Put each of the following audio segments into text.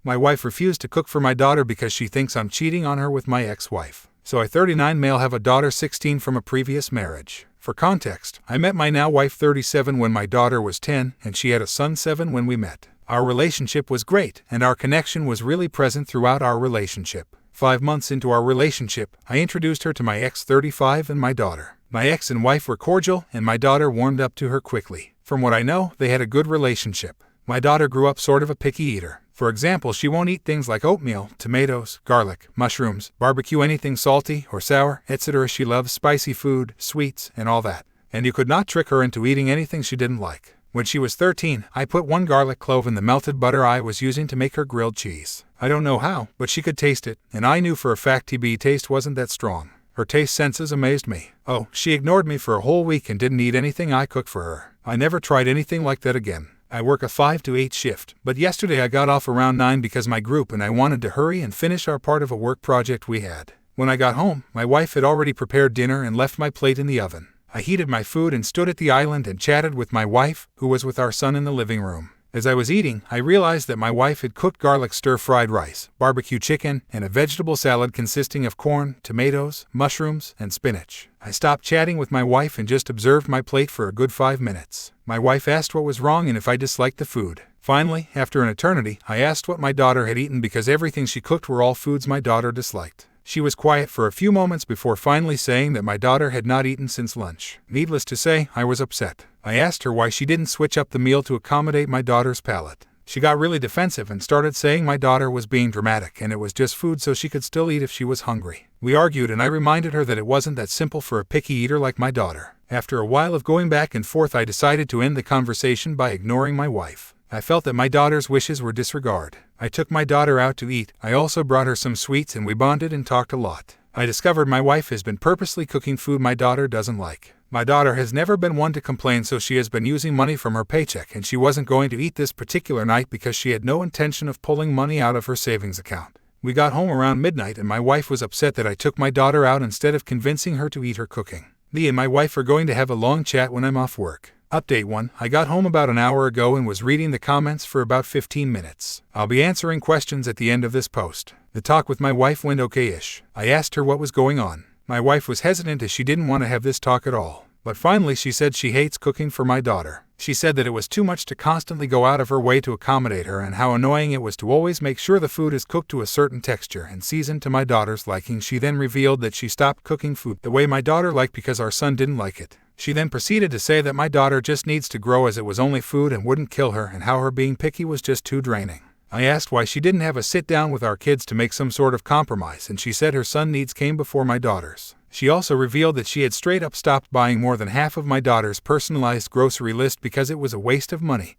My wife refused to cook for my daughter because she thinks I'm cheating on her with my ex-wife. So I, 39 male, have a daughter 16 from a previous marriage. For context, I met my now wife 37 when my daughter was 10, and she had a son 7 when we met. Our relationship was great, and our connection was really present throughout our relationship. 5 months into our relationship, I introduced her to my ex 35 and my daughter. My ex and wife were cordial, and my daughter warmed up to her quickly. From what I know, they had a good relationship. My daughter grew up sort of a picky eater. For example, she won't eat things like oatmeal, tomatoes, garlic, mushrooms, barbecue, anything salty or sour, etc. She loves spicy food, sweets, and all that. And you could not trick her into eating anything she didn't like. When she was 13, I put 1 garlic clove in the melted butter I was using to make her grilled cheese. I don't know how, but she could taste it, and I knew for a fact TB taste wasn't that strong. Her taste senses amazed me. Oh, she ignored me for a whole week and didn't eat anything I cooked for her. I never tried anything like that again. I work a 5 to 8 shift, but yesterday I got off around 9 because my group and I wanted to hurry and finish our part of a work project we had. When I got home, my wife had already prepared dinner and left my plate in the oven. I heated my food and stood at the island and chatted with my wife, who was with our son in the living room. As I was eating, I realized that my wife had cooked garlic stir-fried rice, barbecue chicken, and a vegetable salad consisting of corn, tomatoes, mushrooms, and spinach. I stopped chatting with my wife and just observed my plate for a good 5 minutes. My wife asked what was wrong and if I disliked the food. Finally, after an eternity, I asked what my daughter had eaten because everything she cooked were all foods my daughter disliked. She was quiet for a few moments before finally saying that my daughter had not eaten since lunch. Needless to say, I was upset. I asked her why she didn't switch up the meal to accommodate my daughter's palate. She got really defensive and started saying my daughter was being dramatic and it was just food so she could still eat if she was hungry. We argued and I reminded her that it wasn't that simple for a picky eater like my daughter. After a while of going back and forth, I decided to end the conversation by ignoring my wife. I felt that my daughter's wishes were disregarded. I took my daughter out to eat. I also brought her some sweets and we bonded and talked a lot. I discovered my wife has been purposely cooking food my daughter doesn't like. My daughter has never been one to complain, so she has been using money from her paycheck, and she wasn't going to eat this particular night because she had no intention of pulling money out of her savings account. We got home around midnight and my wife was upset that I took my daughter out instead of convincing her to eat her cooking. Me and my wife are going to have a long chat when I'm off work. Update 1. I got home about an hour ago and was reading the comments for about 15 minutes. I'll be answering questions at the end of this post. The talk with my wife went okay-ish. I asked her what was going on. My wife was hesitant as she didn't want to have this talk at all. But finally she said she hates cooking for my daughter. She said that it was too much to constantly go out of her way to accommodate her and how annoying it was to always make sure the food is cooked to a certain texture and seasoned to my daughter's liking. She then revealed that she stopped cooking food the way my daughter liked because our son didn't like it. She then proceeded to say that my daughter just needs to grow as it was only food and wouldn't kill her, and how her being picky was just too draining. I asked why she didn't have a sit down with our kids to make some sort of compromise, and she said her son's needs came before my daughter's. She also revealed that she had straight up stopped buying more than half of my daughter's personalized grocery list because it was a waste of money,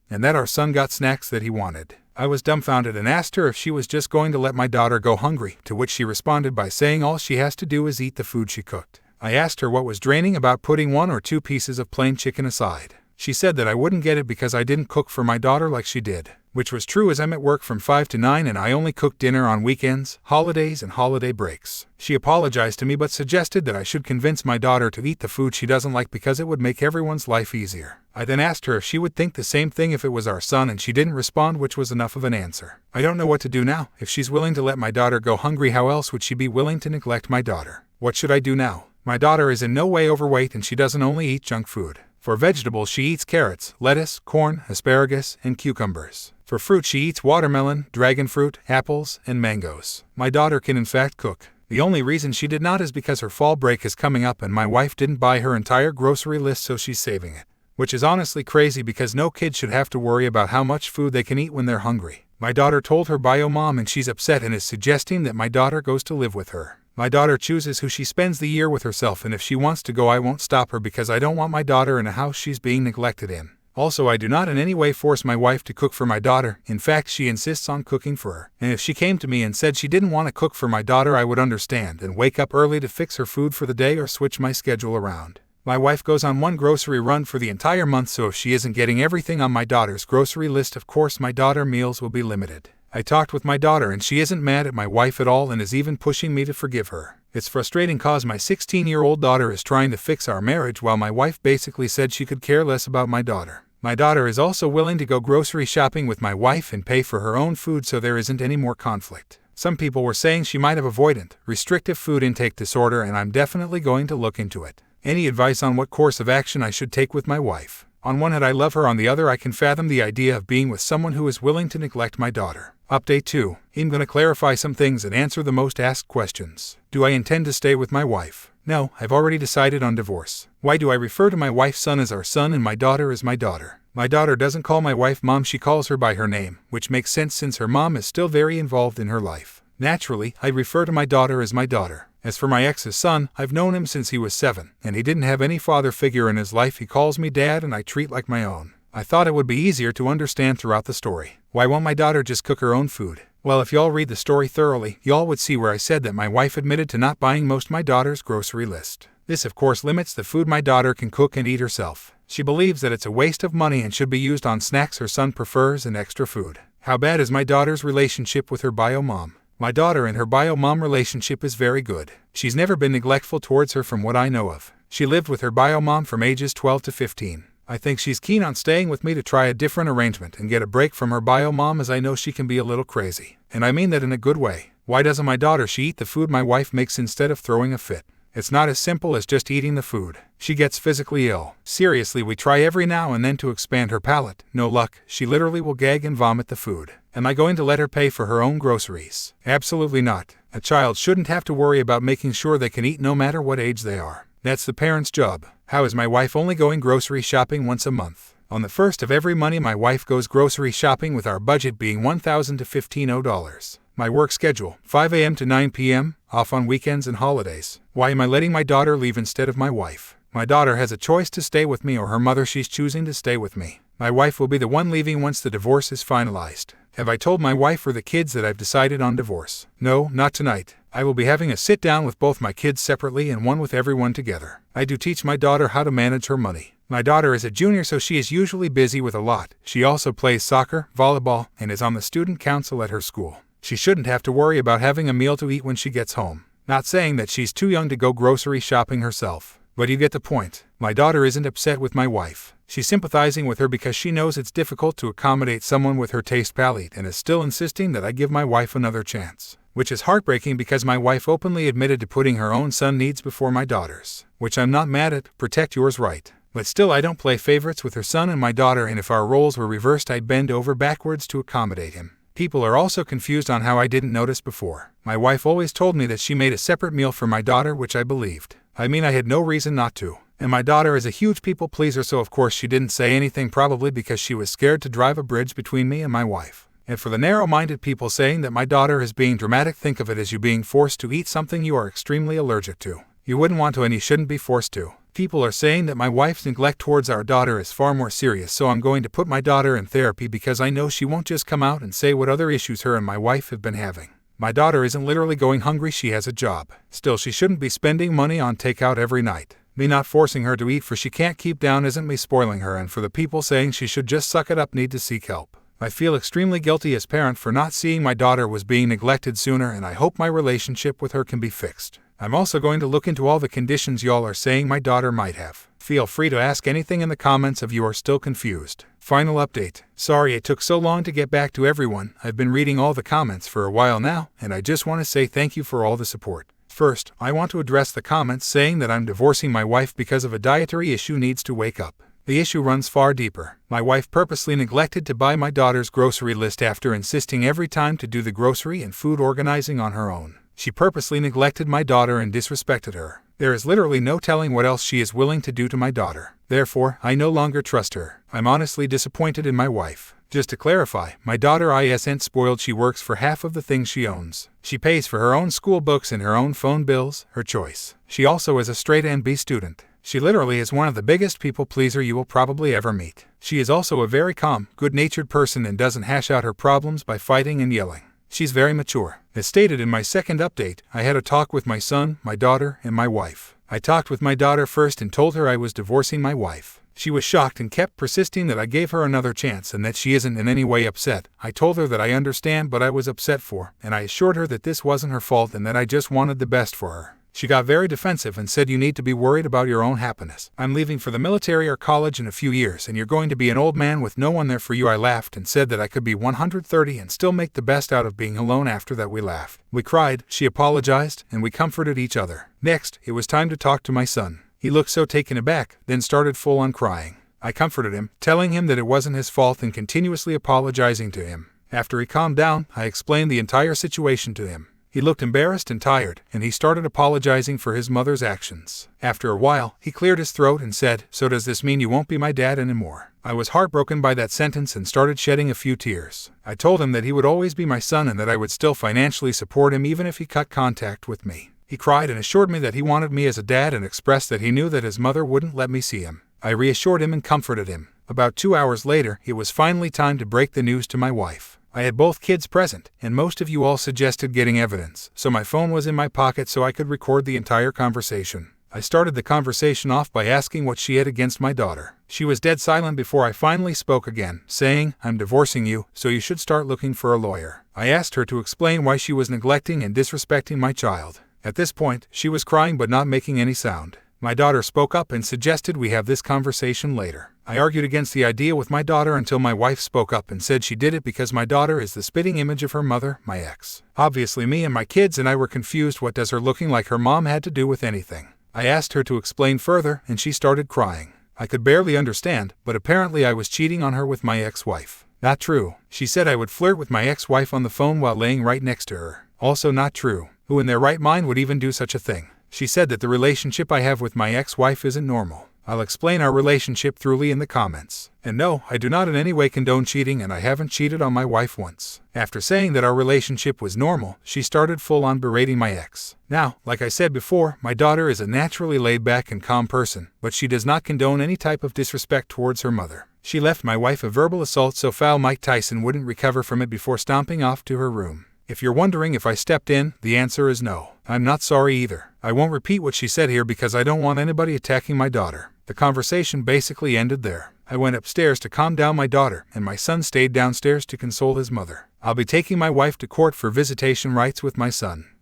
and that our son got snacks that he wanted. I was dumbfounded and asked her if she was just going to let my daughter go hungry, to which she responded by saying all she has to do is eat the food she cooked. I asked her what was draining about putting 1 or 2 pieces of plain chicken aside. She said that I wouldn't get it because I didn't cook for my daughter like she did, which was true as I'm at work from 5 to 9 and I only cook dinner on weekends, holidays, and holiday breaks. She apologized to me but suggested that I should convince my daughter to eat the food she doesn't like because it would make everyone's life easier. I then asked her if she would think the same thing if it was our son, and she didn't respond, which was enough of an answer. I don't know what to do now. If she's willing to let my daughter go hungry, how else would she be willing to neglect my daughter? What should I do now? My daughter is in no way overweight and she doesn't only eat junk food. For vegetables she eats carrots, lettuce, corn, asparagus, and cucumbers. For fruit she eats watermelon, dragon fruit, apples, and mangoes. My daughter can in fact cook. The only reason she did not is because her fall break is coming up and my wife didn't buy her entire grocery list, so she's saving it. Which is honestly crazy because no kid should have to worry about how much food they can eat when they're hungry. My daughter told her bio mom and she's upset and is suggesting that my daughter goes to live with her. My daughter chooses who she spends the year with herself, and if she wants to go I won't stop her because I don't want my daughter in a house she's being neglected in. Also, I do not in any way force my wife to cook for my daughter. In fact, she insists on cooking for her. And if she came to me and said she didn't want to cook for my daughter, I would understand and wake up early to fix her food for the day or switch my schedule around. My wife goes on one grocery run for the entire month, so if she isn't getting everything on my daughter's grocery list, of course my daughter meals will be limited. I talked with my daughter and she isn't mad at my wife at all and is even pushing me to forgive her. It's frustrating cause my 16-year-old daughter is trying to fix our marriage while my wife basically said she could care less about my daughter. My daughter is also willing to go grocery shopping with my wife and pay for her own food so there isn't any more conflict. Some people were saying she might have avoidant, restrictive food intake disorder, and I'm definitely going to look into it. Any advice on what course of action I should take with my wife? On one hand I love her, on the other I can fathom the idea of being with someone who is willing to neglect my daughter. Update 2. I'm going to clarify some things and answer the most asked questions. Do I intend to stay with my wife? No, I've already decided on divorce. Why do I refer to my wife's son as our son and my daughter as my daughter? My daughter doesn't call my wife mom, she calls her by her name, which makes sense since her mom is still very involved in her life. Naturally, I refer to my daughter as my daughter. As for my ex's son, I've known him since he was 7, and he didn't have any father figure in his life. He calls me dad and I treat like my own. I thought it would be easier to understand throughout the story. Why won't my daughter just cook her own food? Well, if y'all read the story thoroughly, y'all would see where I said that my wife admitted to not buying most my daughter's grocery list. This of course limits the food my daughter can cook and eat herself. She believes that it's a waste of money and should be used on snacks her son prefers and extra food. How bad is my daughter's relationship with her bio mom? My daughter and her bio mom relationship is very good. She's never been neglectful towards her from what I know of. She lived with her bio mom from ages 12 to 15. I think she's keen on staying with me to try a different arrangement and get a break from her bio mom, as I know she can be a little crazy. And I mean that in a good way. Why doesn't my daughter eat the food my wife makes instead of throwing a fit? It's not as simple as just eating the food. She gets physically ill. Seriously, we try every now and then to expand her palate. No luck. She literally will gag and vomit the food. Am I going to let her pay for her own groceries? Absolutely not. A child shouldn't have to worry about making sure they can eat no matter what age they are. That's the parent's job. How is my wife only going grocery shopping once a month? On the first of every month, my wife goes grocery shopping, with our budget being $1,000 to $1,500. My work schedule, 5 a.m. to 9 p.m., off on weekends and holidays. Why am I letting my daughter leave instead of my wife? My daughter has a choice to stay with me or her mother. She's choosing to stay with me. My wife will be the one leaving once the divorce is finalized. Have I told my wife or the kids that I've decided on divorce? No, not tonight. I will be having a sit down with both my kids separately and one with everyone together. I do teach my daughter how to manage her money. My daughter is a junior, so she is usually busy with a lot. She also plays soccer, volleyball, and is on the student council at her school. She shouldn't have to worry about having a meal to eat when she gets home. Not saying that she's too young to go grocery shopping herself, but you get the point. My daughter isn't upset with my wife. She's sympathizing with her because she knows it's difficult to accommodate someone with her taste palette and is still insisting that I give my wife another chance. Which is heartbreaking because my wife openly admitted to putting her own son needs before my daughter's. Which I'm not mad at, protect yours right. But still, I don't play favorites with her son and my daughter, and if our roles were reversed I'd bend over backwards to accommodate him. People are also confused on how I didn't notice before. My wife always told me that she made a separate meal for my daughter, which I believed. I mean, I had no reason not to. And my daughter is a huge people pleaser, so of course she didn't say anything, probably because she was scared to drive a bridge between me and my wife. And for the narrow-minded people saying that my daughter is being dramatic, think of it as you being forced to eat something you are extremely allergic to. You wouldn't want to and you shouldn't be forced to. People are saying that my wife's neglect towards our daughter is far more serious, so I'm going to put my daughter in therapy because I know she won't just come out and say what other issues her and my wife have been having. My daughter isn't literally going hungry, she has a job. Still, she shouldn't be spending money on takeout every night. Me not forcing her to eat for she can't keep down isn't me spoiling her, and for the people saying she should just suck it up need to seek help. I feel extremely guilty as parent for not seeing my daughter was being neglected sooner, and I hope my relationship with her can be fixed. I'm also going to look into all the conditions y'all are saying my daughter might have. Feel free to ask anything in the comments if you are still confused. Final update. Sorry it took so long to get back to everyone. I've been reading all the comments for a while now, and I just want to say thank you for all the support. First, I want to address the comments saying that I'm divorcing my wife because of a dietary issue needs to wake up. The issue runs far deeper. My wife purposely neglected to buy my daughter's grocery list after insisting every time to do the grocery and food organizing on her own. She purposely neglected my daughter and disrespected her. There is literally no telling what else she is willing to do to my daughter. Therefore, I no longer trust her. I'm honestly disappointed in my wife. Just to clarify, my daughter isn't spoiled. She works for half of the things she owns. She pays for her own school books and her own phone bills, her choice. She also is a straight B student. She literally is one of the biggest people pleaser you will probably ever meet. She is also a very calm, good-natured person and doesn't hash out her problems by fighting and yelling. She's very mature. As stated in my second update, I had a talk with my son, my daughter, and my wife. I talked with my daughter first and told her I was divorcing my wife. She was shocked and kept persisting that I gave her another chance and that she isn't in any way upset. I told her that I understand what I was upset for, and I assured her that this wasn't her fault and that I just wanted the best for her. She got very defensive and said, "You need to be worried about your own happiness. I'm leaving for the military or college in a few years and you're going to be an old man with no one there for you." I laughed and said that I could be 130 and still make the best out of being alone. After that we laughed. We cried, she apologized, and we comforted each other. Next, it was time to talk to my son. He looked so taken aback, then started full on crying. I comforted him, telling him that it wasn't his fault and continuously apologizing to him. After he calmed down, I explained the entire situation to him. He looked embarrassed and tired, and he started apologizing for his mother's actions. After a while, he cleared his throat and said, "So does this mean you won't be my dad anymore?" I was heartbroken by that sentence and started shedding a few tears. I told him that he would always be my son and that I would still financially support him even if he cut contact with me. He cried and assured me that he wanted me as a dad and expressed that he knew that his mother wouldn't let me see him. I reassured him and comforted him. About 2 hours later, it was finally time to break the news to my wife. I had both kids present, and most of you all suggested getting evidence, so my phone was in my pocket so I could record the entire conversation. I started the conversation off by asking what she had against my daughter. She was dead silent before I finally spoke again, saying, "I'm divorcing you, so you should start looking for a lawyer." I asked her to explain why she was neglecting and disrespecting my child. At this point, she was crying but not making any sound. My daughter spoke up and suggested we have this conversation later. I argued against the idea with my daughter until my wife spoke up and said she did it because my daughter is the spitting image of her mother, my ex. Obviously me and my kids and I were confused. What does her looking like her mom had to do with anything? I asked her to explain further and she started crying. I could barely understand, but apparently I was cheating on her with my ex-wife. Not true. She said I would flirt with my ex-wife on the phone while laying right next to her. Also not true. Who in their right mind would even do such a thing? She said that the relationship I have with my ex-wife isn't normal. I'll explain our relationship thoroughly in the comments. And no, I do not in any way condone cheating and I haven't cheated on my wife once. After saying that our relationship was normal, she started full on berating my ex. Now, like I said before, my daughter is a naturally laid back and calm person, but she does not condone any type of disrespect towards her mother. She left my wife a verbal assault so foul Mike Tyson wouldn't recover from it before stomping off to her room. If you're wondering if I stepped in, the answer is no. I'm not sorry either. I won't repeat what she said here because I don't want anybody attacking my daughter. The conversation basically ended there. I went upstairs to calm down my daughter, and my son stayed downstairs to console his mother. I'll be taking my wife to court for visitation rights with my son.